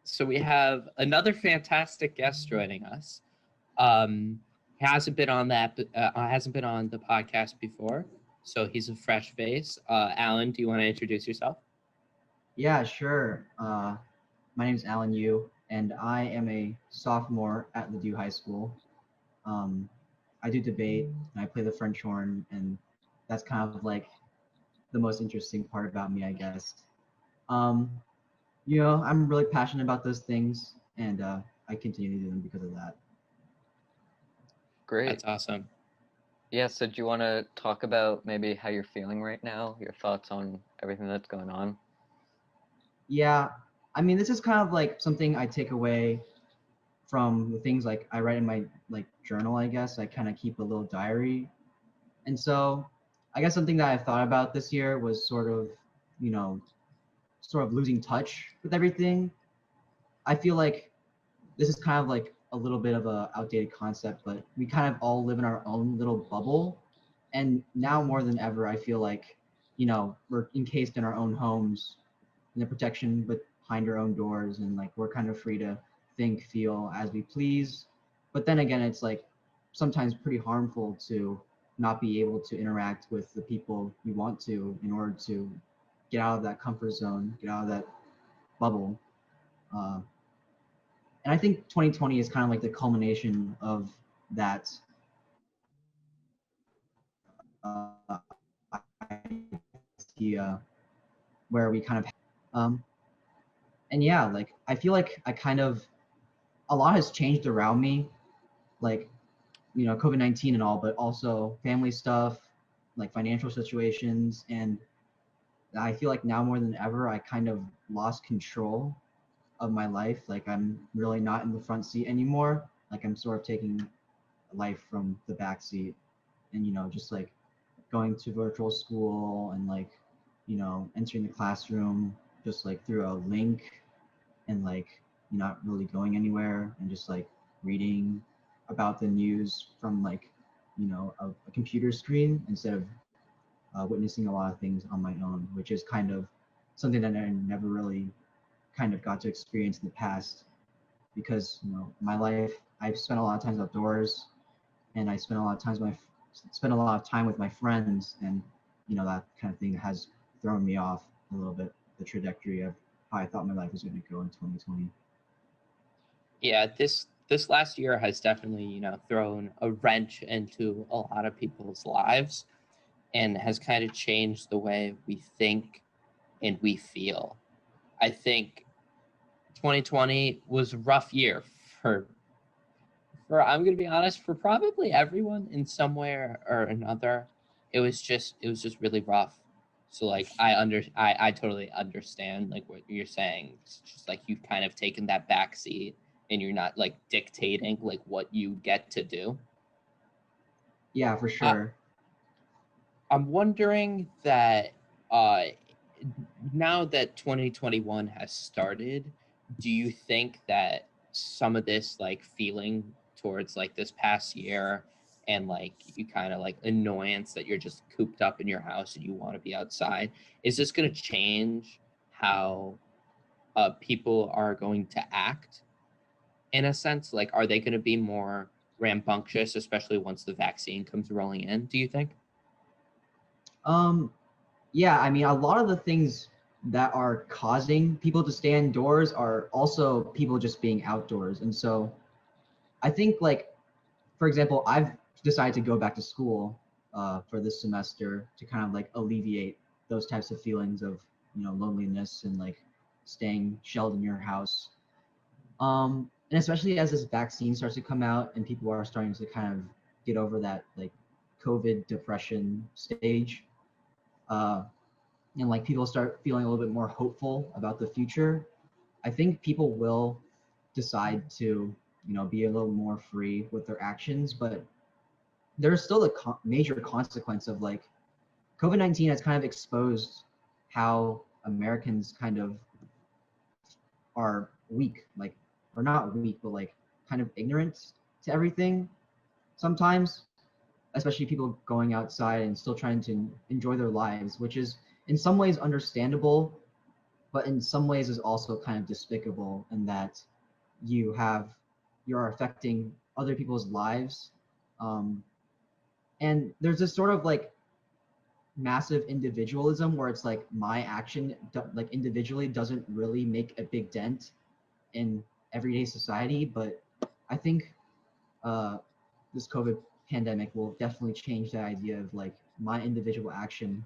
So we have another fantastic guest joining us. Um, hasn't been on the podcast before, so he's a fresh face. Alan, do you want to introduce yourself? Yeah, sure. My name is Alan Yu, and I am a sophomore at Ladue High School. Um, I do debate, and I play the French horn, and that's kind of like the most interesting part about me, I guess. Um, I'm really passionate about those things, and I continue to do them because of that. That's Great. awesome. Yeah, so do you want to talk about maybe how you're feeling right now, your thoughts on everything that's going on? Yeah, I mean, this is kind of like something I take away from the things like I write in my like journal, I guess. I kind of keep a little diary. And so I guess something that I've thought about this year was you know, sort of losing touch with everything. I feel like this is kind of like a little bit of a outdated concept, but we kind of all live in our own little bubble. And now more than ever, I feel like, we're encased in our own homes, in the protection behind our own doors, and like we're kind of free to think, feel as we please. But then again, it's like sometimes pretty harmful to not be able to interact with the people you want to in order to get out of that comfort zone, get out of that bubble. Uh, and I think 2020 is kind of like the culmination of that idea where we kind of and yeah, like I feel like I kind of a lot has changed around me, like COVID-19 and all, but also family stuff, like financial situations, and I feel like now more than ever I kind of lost control of my life. Like I'm really not in the front seat anymore. Like I'm sort of taking life from the back seat, and just like going to virtual school and like entering the classroom just like through a link and like not really going anywhere and just like reading about the news from like a computer screen instead of witnessing a lot of things on my own, which is kind of something that I never really kind of got to experience in the past because my life I've spent a lot of times outdoors and I spent a lot of time with my friends, and that kind of thing has thrown me off a little bit the trajectory of how I thought my life was going to go in 2020. Yeah, this last year has definitely thrown a wrench into a lot of people's lives, and has kind of changed the way we think and we feel. I think 2020 was a rough year for I'm gonna be honest, for probably everyone in some way or another. It was just really rough. So like I totally understand like what you're saying. It's just like you've kind of taken that back seat and you're not like dictating like what you get to do. Yeah, for Uh, sure. I'm wondering that uh now that 2021 has started, do you think that some of this like feeling towards like this past year and like you kind of like annoyance that you're just cooped up in your house and you want to be outside, is this going to change how people are going to act in a sense? Like, are they going to be more rambunctious, especially once the vaccine comes rolling in, do you think? Um, yeah, I mean, a lot of the things that are causing people to stay indoors are also people just being outdoors. And so I think, like, for example, I've decided to go back to school for this semester to kind of like alleviate those types of feelings of, loneliness and like staying shelled in your house. And especially as this vaccine starts to come out and people are starting to kind of get over that like COVID depression stage, uh, and like people start feeling a little bit more hopeful about the future, I think people will decide to, be a little more free with their actions. But there's still the major consequence of like COVID-19 has kind of exposed how Americans kind of are weak, like, or not weak, but like kind of ignorant to everything sometimes, especially people going outside and still trying to enjoy their lives, which is in some ways understandable. but in some ways is also kind of despicable in that you're affecting other people's lives, um, and there's this sort of like massive individualism where it's like my action like individually doesn't really make a big dent in everyday society, but I think uh, this COVID pandemic will definitely change that idea of like my individual action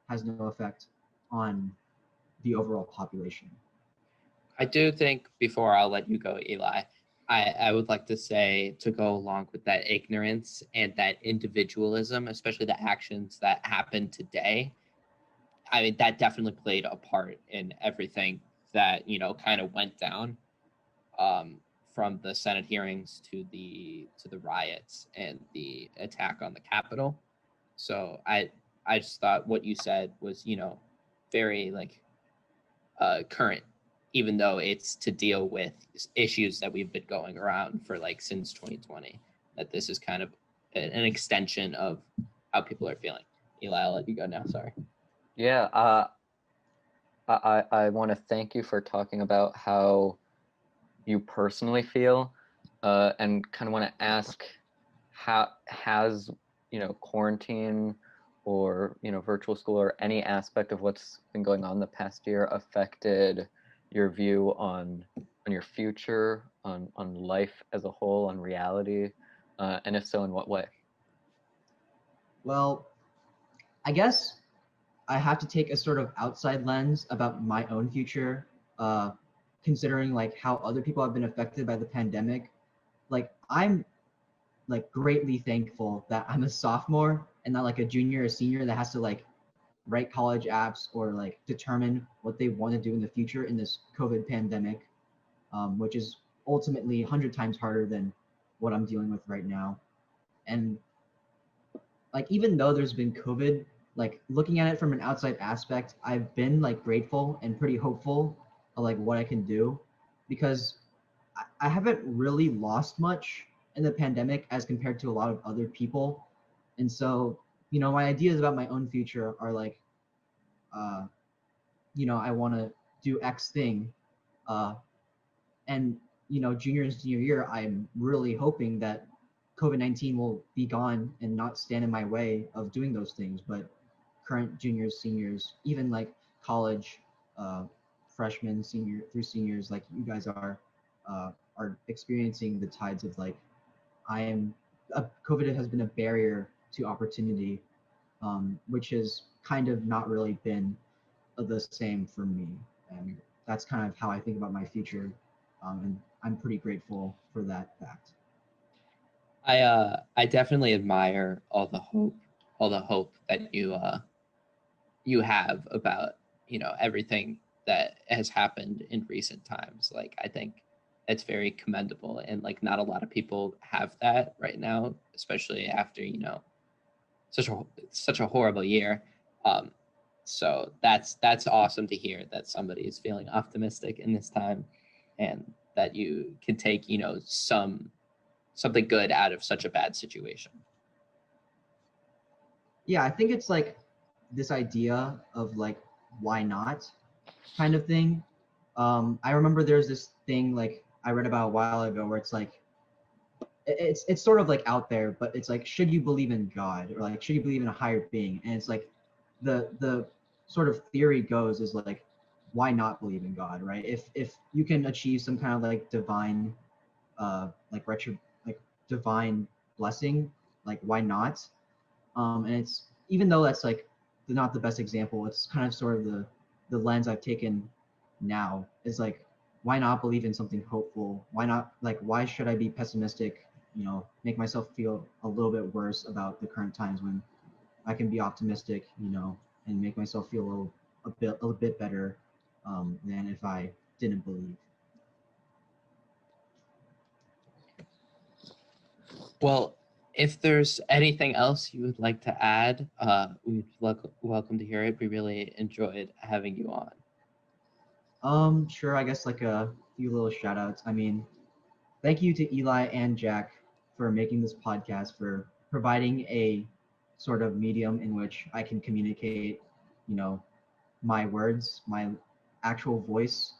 has no effect on the overall population. I do think before I'll let you go, Eli, I would like to say to go along with that ignorance and that individualism, especially the actions that happened today. I mean, that definitely played a part in everything that, kind of went down, um, from the Senate hearings to the riots and the attack on the Capitol. So I just thought what you said was, very like current, even though it's to deal with issues that we've been going around for like since 2020. That this is kind of an extension of how people are feeling. Eli, I'll let you go now. Sorry. Yeah, I want to thank you for talking about how you personally feel, and kind of want to ask, how has quarantine or virtual school or any aspect of what's been going on the past year affected your view on your future, on life as a whole, on reality, and if so, in what way? Well, I guess I have to take a sort of outside lens about my own future, uh, considering like how other people have been affected by the pandemic. Like I'm like greatly thankful that I'm a sophomore and not like a junior or senior that has to like write college apps or like determine what they want to do in the future in this COVID pandemic, which is ultimately 100 times harder than what I'm dealing with right now. And like even though there's been COVID, like looking at it from an outside aspect, I've been like grateful and pretty hopeful of like what I can do, because I haven't really lost much in the pandemic as compared to a lot of other people. And so, my ideas about my own future are like, uh, I want to do X thing. Uh, and, junior and senior year, I'm really hoping that COVID-19 will be gone and not stand in my way of doing those things. But current juniors, seniors, even like college, uh, freshmen, senior through seniors, like you guys are experiencing the tides of like COVID has been a barrier to opportunity, which has kind of not really been the same for me, and that's kind of how I think about my future, and I'm pretty grateful for that fact. I definitely admire all the hope that you have about everything that has happened in recent times. Like I think it's very commendable, and like not a lot of people have that right now, especially after such a horrible year. Um, so that's awesome to hear that somebody is feeling optimistic in this time, and that you can take something good out of such a bad situation. Yeah, I think it's like this idea of like why not kind of thing. I remember there's this thing like I read about a while ago where it's like it's sort of like out there, but it's like should you believe in God or like should you believe in a higher being? And it's like the sort of theory goes is like why not believe in God, right? If you can achieve some kind of like divine like divine blessing, like why not? And it's even though that's like not the best example, it's kind of sort of the lens I've taken now is like why not believe in something hopeful? Why not like why should I be pessimistic? Make myself feel a little bit worse about the current times when I can be optimistic, and make myself feel a bit better, than if I didn't believe. Well, if there's anything else you would like to add, we'd welcome to hear it. We really enjoyed having you on. Sure. I guess like a few little shout outs. I mean, thank you to Eli and Jack for making this podcast, for providing a sort of medium in which I can communicate, you know, my words, my actual voice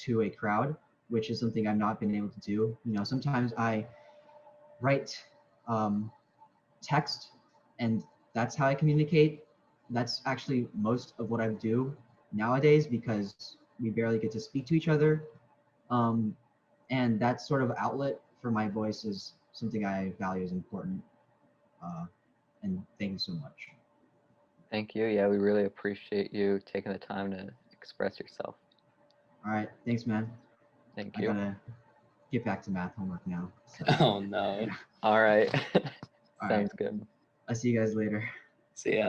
to a crowd, which is something I've not been able to do. You know, sometimes I write text, and that's how I communicate. That's actually most of what I do nowadays because we barely get to speak to each other. And that sort of outlet for my voice is something I value as important. Uh, and thank you so much. Thank you. Yeah, we really appreciate you taking the time to express yourself. All right, thanks, man. Thank I you. gotta get back to math homework now. So, Oh no. yeah. All right. All right. Sounds good. I'll see you guys later. See ya.